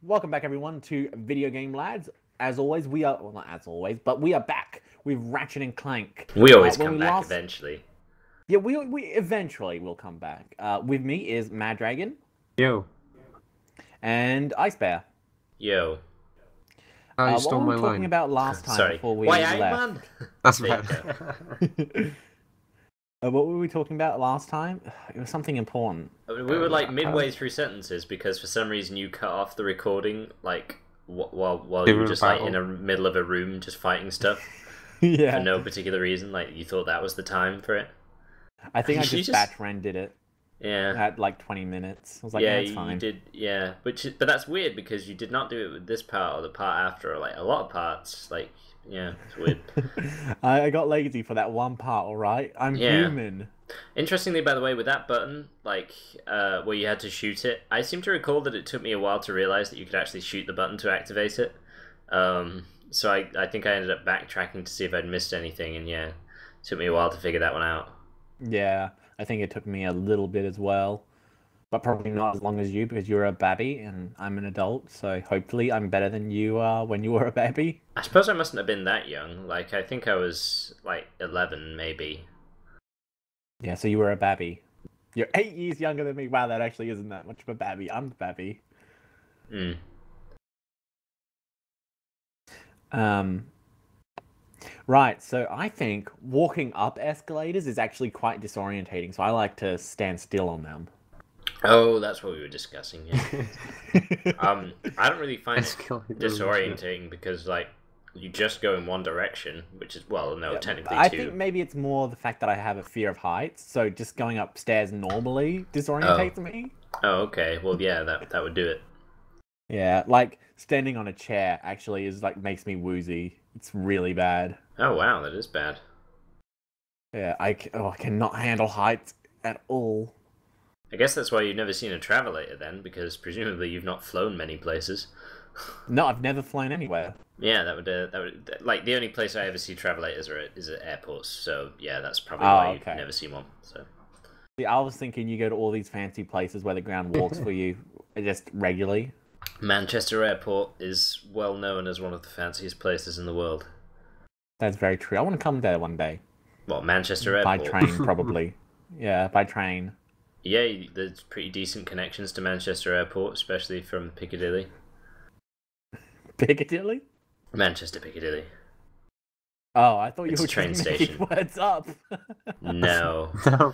welcome back everyone to Video Game Lads. As always, we are, well not as always, but we are back with Ratchet and Clank. We always come back eventually. Yeah, we eventually will come back. With me is Mad Dragon. Yo. And Ice Bear. Yo. You stole what were my we line. talking about last time Sorry. before we Why, left? man? That's There right. you go. What were we talking about last time? It was something important. We were like midway through sentences because for some reason you cut off the recording like while you were just like in the middle of a room just fighting stuff. Yeah. For no particular reason. Like you thought that was the time for it. I think I just batch rendered it. Yeah. At like 20 minutes. I was like, yeah, it's fine. You did. Yeah, but that's weird because you did not do it with this part or the part after, or like a lot of parts. Like, yeah, it's weird. I got lazy for that one part. All right, I'm human. Interestingly, by the way, with that button, like where you had to shoot it, I seem to recall that it took me a while to realize that you could actually shoot the button to activate it. So I think I ended up backtracking to see if I'd missed anything, and yeah, it took me a while to figure that one out. Yeah, I think it took me a little bit as well, but probably not as long as you because you're a babby and I'm an adult. So hopefully I'm better than you are when you were a babby. I suppose I mustn't have been that young. Like I think I was like 11, maybe. Yeah, so you were a babby. You're 8 years younger than me. Wow, that actually isn't that much of a babby. I'm the babby. Right, so I think walking up escalators is actually quite disorientating, so I like to stand still on them. Oh, that's what we were discussing, yeah. I don't really find it disorientating because, like, you just go in one direction, which is, well, no, technically two. I think maybe it's more the fact that I have a fear of heights, so just going upstairs normally disorientates me. Oh, okay. Well, yeah, that would do it. Yeah, like, standing on a chair actually is, like, makes me woozy. It's really bad. Oh, wow, that is bad. Yeah, I cannot handle heights at all. I guess that's why you've never seen a Travelator then, because presumably you've not flown many places. No, I've never flown anywhere. Yeah, that would like the only place I ever see Travelators is at airports. So yeah, that's probably why you've never seen one. So. See, I was thinking you go to all these fancy places where the ground walks for you just regularly. Manchester Airport is well known as one of the fanciest places in the world. That's very true. I want to come there one day. What, Manchester Airport? By train, probably. Yeah, by train. Yeah, there's pretty decent connections to Manchester Airport, especially from Piccadilly. Piccadilly? Manchester Piccadilly. Oh, I thought you were train making station. Words up. No. No.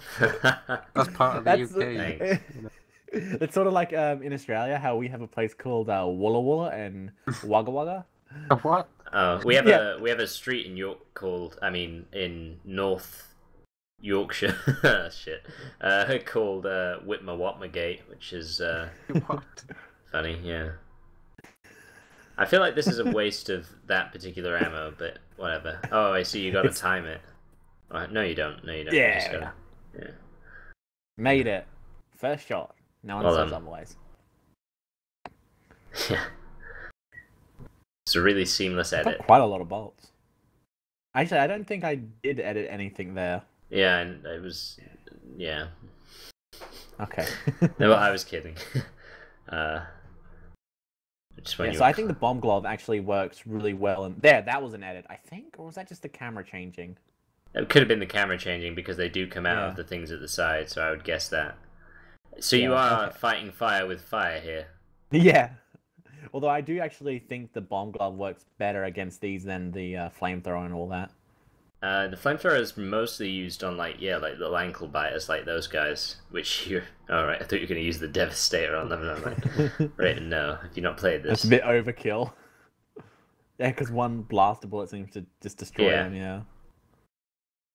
That's part of the UK. It's sort of like in Australia how we have a place called Walla Walla and Wagga Wagga. What? We have a street in York called, in North Yorkshire, shit, called Whitmer Watmer Gate, which is What? funny, yeah. I feel like this is a waste of that particular ammo, but whatever. Oh, I see. You got to time it. Oh, no, you don't. No, you don't. Yeah. You just gotta... Yeah. Made it. First shot. No one says otherwise. Yeah. It's a really seamless edit. Got quite a lot of bolts. Actually, I don't think I did edit anything there. Yeah, and it was... Yeah. Okay. No, I was kidding. So I think the bomb glove actually works really well. And that was an edit, I think, or was that just the camera changing? It could have been the camera changing because they do come out of the things at the side, so I would guess that. So you are fighting fire with fire here. Yeah. Although I do actually think the bomb glove works better against these than the flamethrower and all that. The flamethrower is mostly used on like little ankle biters like those guys, which you're... Alright, I thought you were going to use the Devastator on them, and I'm like, right, no, if you've not played this. It's a bit overkill. Yeah, because one blaster bullet seems to just destroy them, yeah.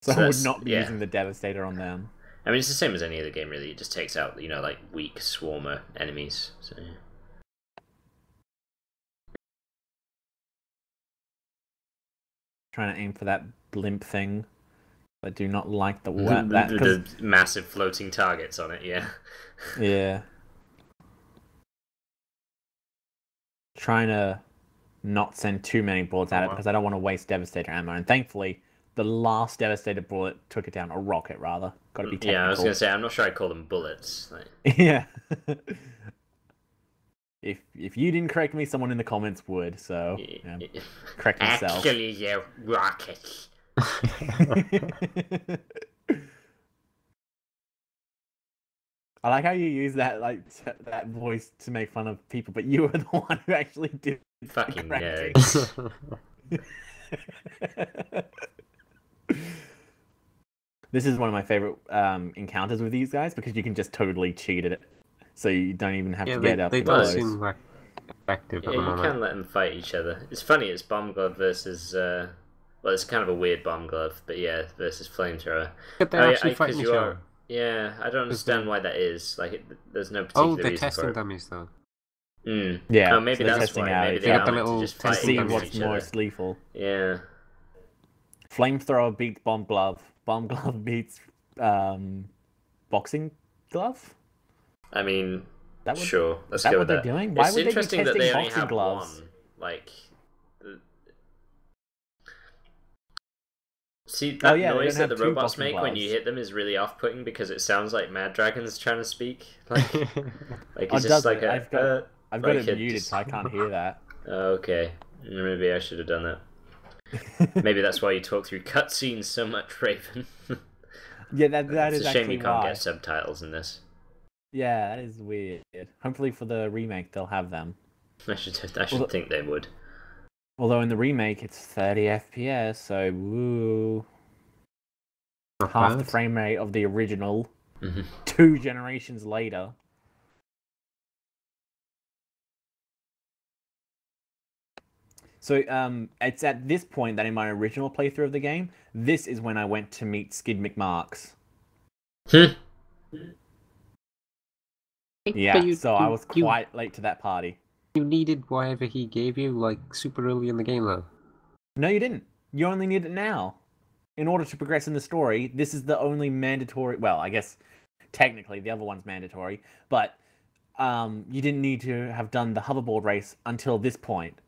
So I would not be using the Devastator on them. I mean, it's the same as any other game, really. It just takes out, like, weak swarmer enemies, so... Trying to aim for that blimp thing. I do not like the the massive floating targets on it, yeah. Yeah. Trying to not send too many bullets at it because I don't want to waste Devastator ammo. And thankfully, the last Devastator bullet took it down. A rocket, rather. Got to be technical. Yeah, I was going to say, I'm not sure I'd call them bullets. Like... Yeah. If you didn't correct me, someone in the comments would. So correct myself. Actually, yeah, rockets. I like how you use that that voice to make fun of people, but you were the one who actually did Fucking correcting. This is one of my favorite encounters with these guys because you can just totally cheat at it, so you don't even have to get up they close. don't seem like effective at the you moment. can let them fight each other. It's funny. It's bomb glove versus. Well, it's kind of a weird bomb glove, but yeah, versus flamethrower. But they're actually fighting each other. Yeah, I don't understand why that is. Like, there's no particular reason for it. Oh, they're testing dummies though. Yeah. Oh, maybe so that's testing why. out Maybe if they you are the meant to little just to fight see against what's each other. most lethal. Yeah. Flamethrower beats bomb glove. Bomb glove beats boxing glove. I mean, That would, sure. Let's is that go what with they're that. doing? Why It's would they be interesting testing that they only boxing have gloves? one. Like, see that noise that the robots make when you hit them is really off-putting because it sounds like Mad Dragon's trying to speak. Like it's just like I've got it muted, so I can't hear that. Okay, maybe I should have done that. Maybe that's why you talk through cutscenes so much, Raven. Yeah, that is it's a shame actually you can't why. get subtitles in this. Yeah, that is weird. Hopefully for the remake they'll have them. I should think they would. Although in the remake it's 30 FPS, so woo. Half the frame rate of the original. 2 generations later. So it's at this point that in my original playthrough of the game, this is when I went to meet Skid McMarks. Yeah, so I was quite late to that party. You needed whatever he gave you, like, super early in the game, though. No, you didn't. You only need it now. In order to progress in the story, this is the only mandatory... Well, I guess technically the other one's mandatory, but you didn't need to have done the hoverboard race until this point.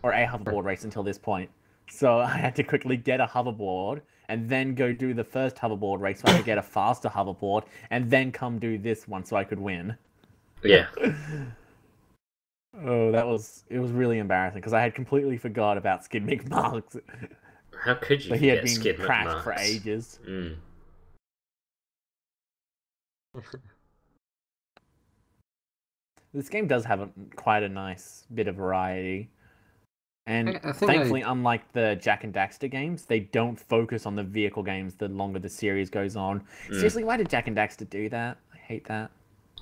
Or a hoverboard race until this point. So I had to quickly get a hoverboard and then go do the first hoverboard race so I could get a faster hoverboard and then come do this one so I could win. Yeah. Oh, it was really embarrassing because I had completely forgot about Skid McMarks. How could you? But he had been Skid cracked McMarks for ages. This game does have quite a nice bit of variety. And thankfully, unlike the Jak and Daxter games, they don't focus on the vehicle games the longer the series goes on. Seriously, why did Jak and Daxter do that? I hate that.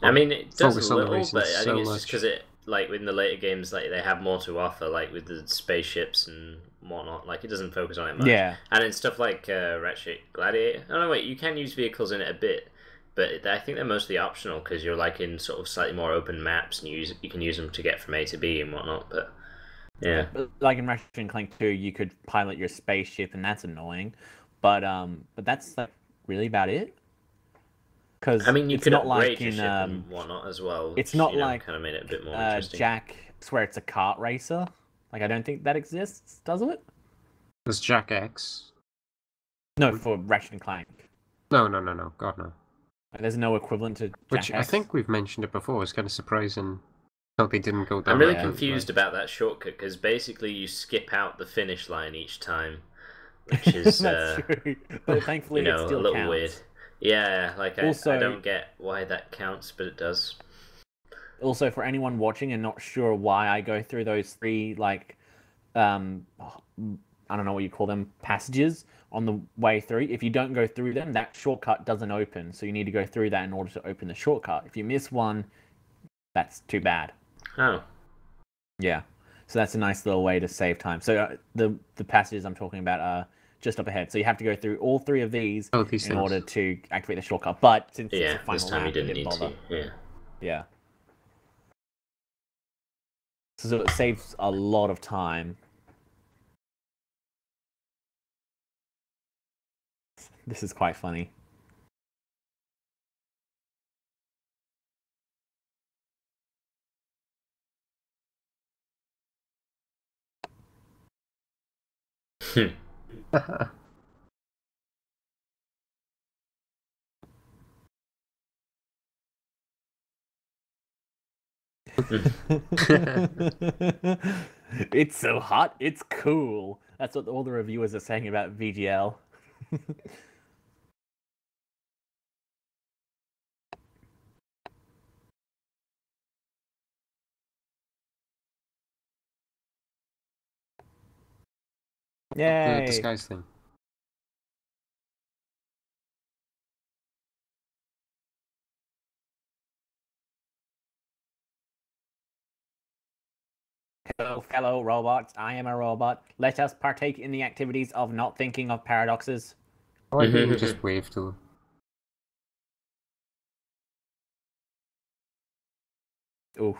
I mean, it does a little, but I think it's just because it, like, in the later games, like, they have more to offer, like, with the spaceships and whatnot. Like, it doesn't focus on it much. Yeah. And in stuff like Ratchet Gladiator... Oh, no, wait, you can use vehicles in it a bit, but I think they're mostly optional, because you're, like, in sort of slightly more open maps, and you can use them to get from A to B and whatnot, but... Yeah. Like in Ratchet and Clank 2, you could pilot your spaceship, and that's annoying. But that's like really about it. Because I mean, you could not upgrade like your in ship and whatnot as well. It's not like kind of made it a bit more interesting. Jak, where it's a kart racer. Like I don't think that exists, does it? There's Jak X. No, for Ratchet and Clank. No, God no. Like, there's no equivalent to Jak Which X. I think we've mentioned it before. It's kind of surprising. How they didn't go down. I'm really confused about that shortcut because basically you skip out the finish line each time, which is that's true. But thankfully, it still a little counts. weird. Yeah, like Also, I don't get why that counts, but it does. Also, for anyone watching and not sure why I go through those 3 like, I don't know what you call them, passages on the way through. If you don't go through them, that shortcut doesn't open. So you need to go through that in order to open the shortcut. If you miss one, that's too bad. Oh. Yeah. So that's a nice little way to save time. So the passages I'm talking about are just up ahead. So you have to go through all 3 of these in order to activate the shortcut. But since it's a final this time lap, you didn't need bother. to. Yeah. So it saves a lot of time. This is quite funny. It's so hot, it's cool. That's what all the reviewers are saying about VGL. The Yay! disguise thing. Hello, fellow robots. I am a robot. Let us partake in the activities of not thinking of paradoxes. I like that you just wave to them. Ooh.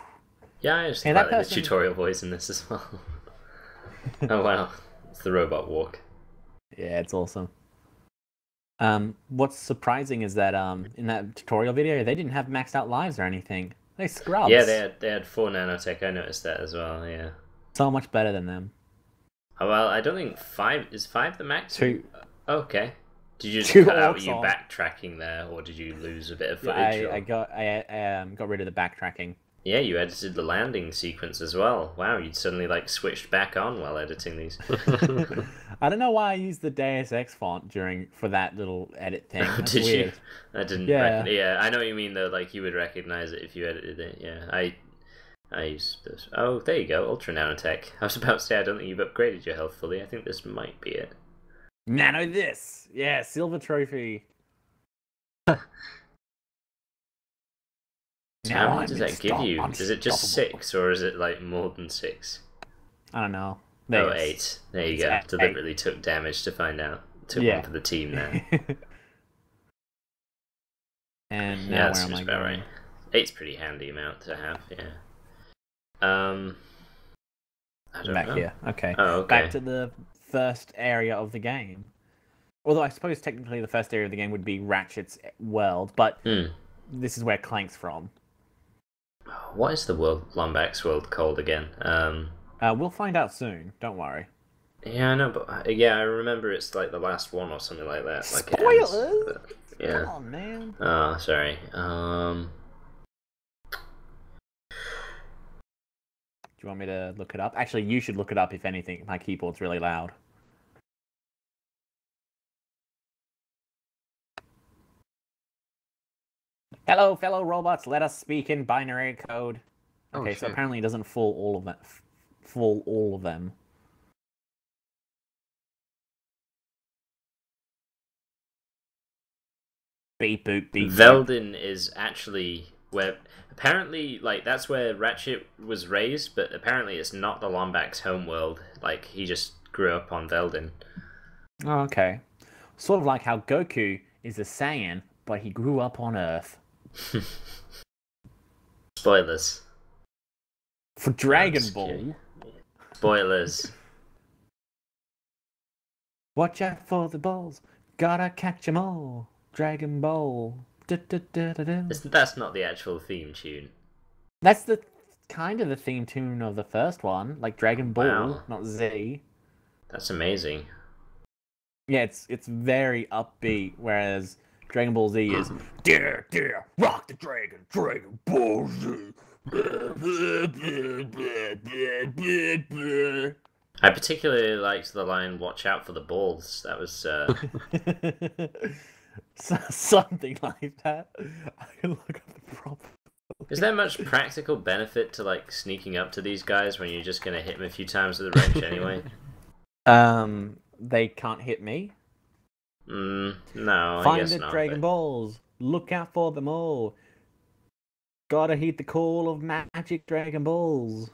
Yeah, I just Hey, quite that like the person- tutorial voice in this as well. Oh wow, it's the robot walk. Yeah, it's awesome. What's surprising is that in that tutorial video, they didn't have maxed out lives or anything. They scrubs. Yeah, they had 4 nanotech. I noticed that as well. Yeah. So much better than them. Oh, well, I don't think 5 is 5 the max. 2. Okay. Did you just Two cut out orcs you on. backtracking there, or did you lose a bit of Yeah, footage? I got rid of the backtracking. Yeah, you edited the landing sequence as well. Wow, you'd suddenly like switched back on while editing these. I don't know why I used the Deus Ex font for that little edit thing. That's Did weird. you? I didn't. Yeah. Yeah, I know what you mean though. Like you would recognize it if you edited it. Yeah, I use this. Oh, there you go, Ultra Nanotech. I was about to say I don't think you've upgraded your health fully. I think this might be it. Nano this. Yeah, silver trophy. So Now how many I'm does that give you? Is it just unstoppable. 6 or is it like more than 6? I don't know. Oh, There's- 8. There you it's go. 8. Deliberately took damage to find out. Took Yeah. one for the team there. And Yeah, now that's where am just I about going? right. 8's pretty handy amount to have, yeah. I don't Back know. here. Okay. Oh, okay. Back to the first area of the game. Although I suppose technically the first area of the game would be Ratchet's world, but this is where Clank's from. What is the Lombax world called again? We'll find out soon. Don't worry. Yeah, I know, but yeah, I remember it's like the last one or something like that. Like Spoilers! It ends, but, yeah. Come on, man. Oh, sorry. Do you want me to look it up? Actually, you should look it up if anything. My keyboard's really loud. Hello, fellow robots. Let us speak in binary code. Oh, Okay, so shit. apparently it doesn't fool all of them. Fool all of them. Beep boop beep. Boop. Veldin is actually where apparently like that's where Ratchet was raised, but apparently it's not the Lombax homeworld. Like he just grew up on Veldin. Oh, okay. Sort of like how Goku is a Saiyan, but he grew up on Earth. Spoilers. For Dragon just Ball. kidding. Spoilers. Watch out for the balls. Gotta catch 'em all. Dragon Ball. Da-da-da-da-da. That's not the actual theme tune. That's the kind of the theme tune of the first one, like Dragon Ball, Wow. not Z. That's amazing. Yeah, it's very upbeat, whereas Dragon Ball Z is dare, dare, rock the dragon, Dragon Ball Z. I particularly liked the line "Watch out for the balls." That was Something like that. I can look up the proper. Is there much practical benefit to like sneaking up to these guys when you're just gonna hit them a few times with a wrench anyway? They can't hit me. No, I Find guess the not. Dragon but- Balls. Look out for them all. Gotta heed the call of magic Dragon Balls.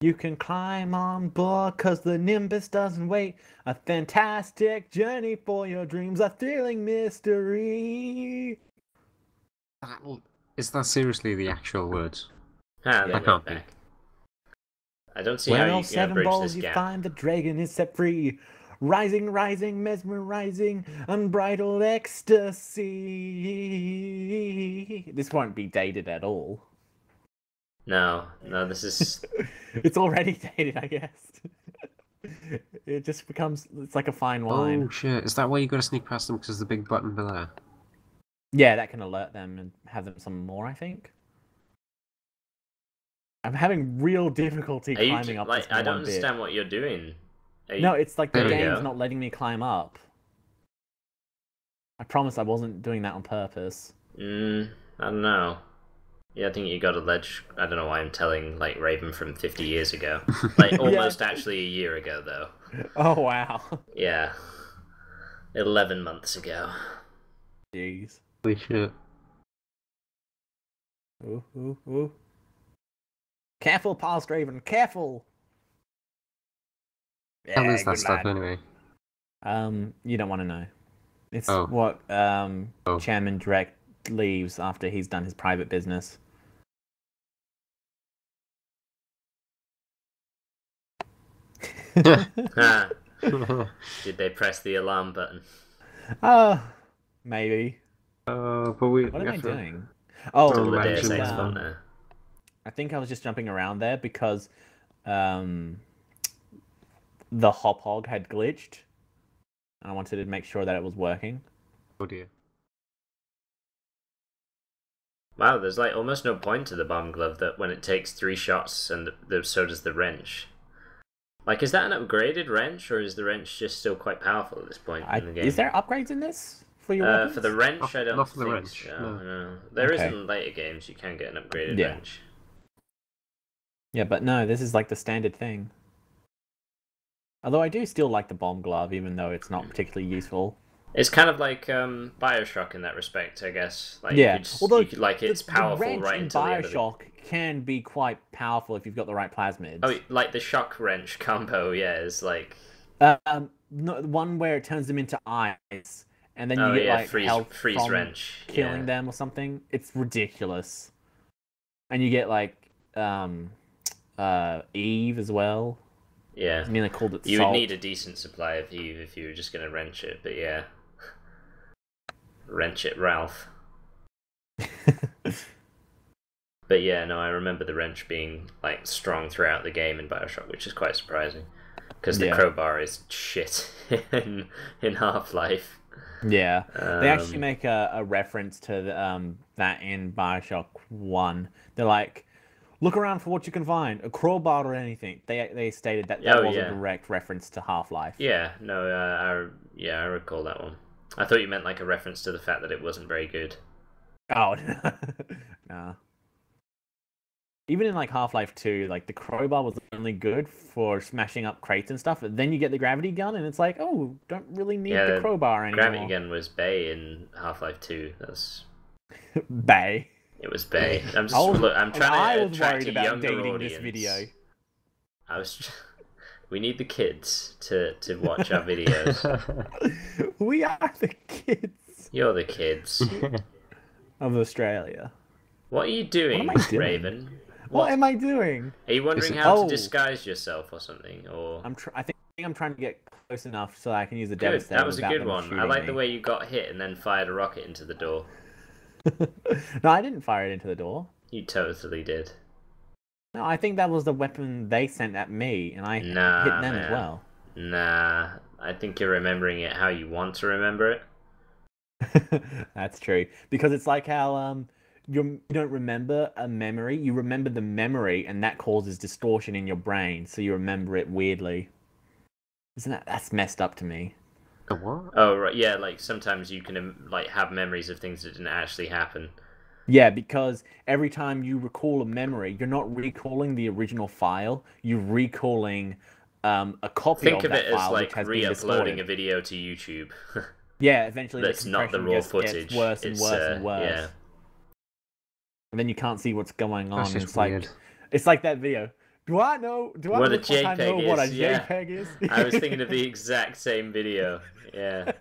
You can climb on board cause the Nimbus doesn't wait. A fantastic journey for your dreams, a thrilling mystery. Is that seriously the actual words? Ah, Yeah. they Can't went be. back. I don't see When how all you can 7 bridge balls this you gap. find, the dragon is set free. Rising, rising, mesmerizing, unbridled ecstasy. This won't be dated at all. No, this is It's already dated, I guess. It just becomes, it's like a fine wine. Oh shit, is that why you gotta sneak past them because the big button below? Yeah, that can alert them and have them summon more, I think. I'm having real difficulty Are you climbing up like? this I don't one bit. understand what you're doing. No, it's like the There we game's go. not letting me climb up. I promise I wasn't doing that on purpose. I don't know. Yeah, I think you got a ledge. I don't know why I'm telling like Raven from 50 years ago. Like almost actually a year ago though. Oh wow. Yeah. 11 months ago. Jeez. Holy shit. Ooh, ooh, ooh. Careful, past Raven. Careful. How Yeah, is that good stuff lad. anyway? You don't want to know. It's Oh. what Oh. Chairman Direct leaves after he's done his private business. Ah, did they press the alarm button? Maybe. But What am I doing? Oh, It's all the man, I Deus think, shouldn't Ex have fault done. now. I think I was just jumping around there because the hop hog had glitched, and I wanted to make sure that it was working. Oh dear. Wow, there's like almost no point to the bomb glove that when it takes 3 shots and so does the wrench. Like, is that an upgraded wrench, or is the wrench just still quite powerful at this point in the game? Is there upgrades in this for your weapons? For the wrench, I don't not for the think wrench, so. no. No. There is Okay. in later games, you can get an upgraded Yeah. wrench. Yeah, but no, this is like the standard thing. Although I do still like the bomb glove, even though it's not particularly useful. It's kind of like Bioshock in that respect, I guess. Like, Yeah, although you could, like it's powerful the wrench right in until the end of it. Bioshock can be quite powerful if you've got the right plasmids. Oh, like the shock wrench combo, yeah, is like... No, one where it turns them into ice, and then Oh, you get yeah, like health freeze from wrench. killing Yeah. them or something. It's ridiculous. And you get like Eve as well. Yeah. I mean, they called it You salt. would need a decent supply of Eve if you were just going to wrench it, but yeah. Wrench it, Ralph. But yeah, no, I remember the wrench being like strong throughout the game in Bioshock, which is quite surprising. Because the crowbar is shit in Half-Life. Yeah, they actually make a reference to the, that in Bioshock 1. They're like, look around for what you can find, a crowbar or anything. They stated that was a direct reference to Half-Life. Yeah, no, I recall that one. I thought you meant like a reference to the fact that it wasn't very good. Oh, nah. Even in like Half-Life 2, like the crowbar was only good for smashing up crates and stuff. But then you get the gravity gun, and it's like, oh, don't really need the crowbar anymore. Gravity gun was Bay in Half-Life 2. That's Bay. It was Bay. I'm trying to attract a younger dating audience. This video. We need the kids to watch our videos. We are the kids. You're the kids of Australia. What are you doing, What am I doing? Raven? What am I doing? Are you wondering how to disguise yourself or something? Or I think I'm trying to get close enough so I can use the good. Devastator. That was a good one. I like me. the way you got hit and then fired a rocket into the door. No, I didn't fire it into the door. You totally did. No, I think that was the weapon they sent at me, and I hit them as well. Nah, I think you're remembering it how you want to remember it. That's true. Because it's like how you don't remember a memory, you remember the memory, and that causes distortion in your brain, so you remember it weirdly. That's messed up to me. What? Oh, right, yeah, like sometimes you can like have memories of things that didn't actually happen. Yeah, because every time you recall a memory, you're not recalling the original file, you're recalling a copy of that file. Think of it as like re-uploading a video to YouTube. Yeah, eventually that's not the raw footage. Gets worse and worse and worse. Yeah. And then you can't see what's going on. It's weird. It's like that video. Do I know what a JPEG is? I was thinking of the exact same video. Yeah.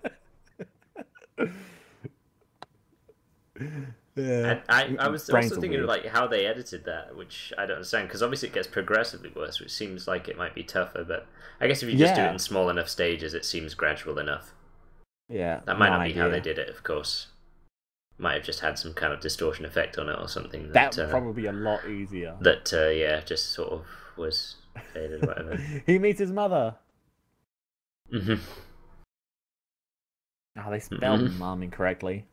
Yeah. And I was also thinking of like how they edited that, which I don't understand, because obviously it gets progressively worse, which seems like it might be tougher, but I guess if you just do it in small enough stages, it seems gradual enough. Yeah. That might not be how they did it, of course. Might have just had some kind of distortion effect on it or something. That would probably be a lot easier. That, just sort of was faded or whatever. He meets his mother. Mm-hmm. Oh, they spelled mum incorrectly.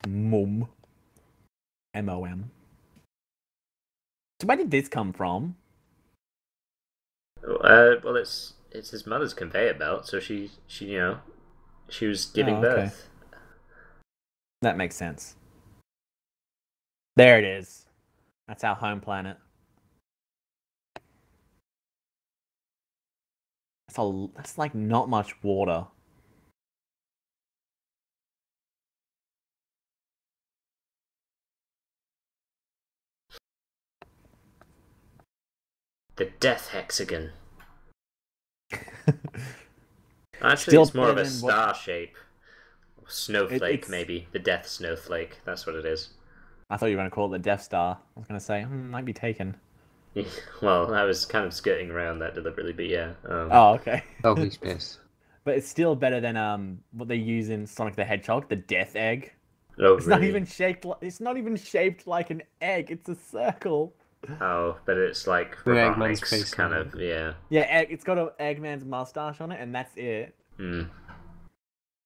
Mum. M-O-M. So where did this come from? Well, it's his mother's conveyor belt, so she she was giving okay. birth. That makes sense. There it is. That's our home planet. That's like not much water. The Death Hexagon. Actually, Still it's more of better a than what- star shape. Snowflake, it's- maybe. The Death Snowflake. That's what it is. I thought you were going to call it the Death Star. I was going to say, might be taken. Well, I was kind of skirting around that deliberately, but yeah. Oh, okay. Lovely space. But it's still better than what they use in Sonic the Hedgehog, the Death Egg. Oh, It's really? not even shaped. It's not even shaped like an egg. It's a circle. Oh, but it's like The Eggman's robotics, face kind on of, yeah. Yeah, it's got an Eggman's mustache on it, and that's it. Hmm.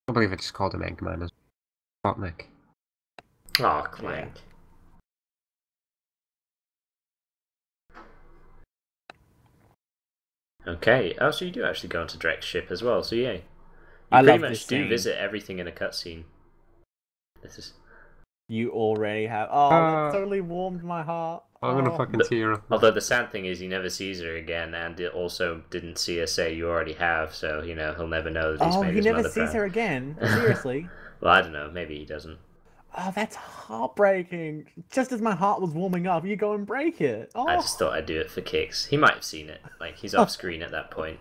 I believe I just called him Eggman as Robotnik. Oh, Clank. Okay. Oh, so you do actually go onto Drek's ship as well. So yeah, you I pretty love much this do scene. visit everything in a cutscene. This is. You already have. Oh, that totally warmed my heart. I'm gonna Oh. fucking tear up. Although the sad thing is, he never sees her again, and it also didn't see her say you already have. So he'll never know that he's Oh, made he his never mother sees proud. her again. Seriously. Well, I don't know. Maybe he doesn't. Oh, that's heartbreaking. Just as my heart was warming up, you go and break it. Oh. I just thought I'd do it for kicks. He might have seen it. Like he's off screen at that point.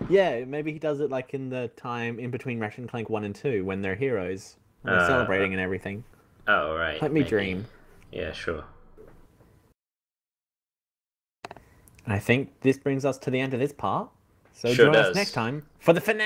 Yeah, maybe he does it like in the time in between Ratchet and Clank 1 and 2 when they're heroes. When they're celebrating and everything. Oh right. Let me maybe. dream. Yeah, sure. I think this brings us to the end of this part. So Sure join us does. next time for the finale.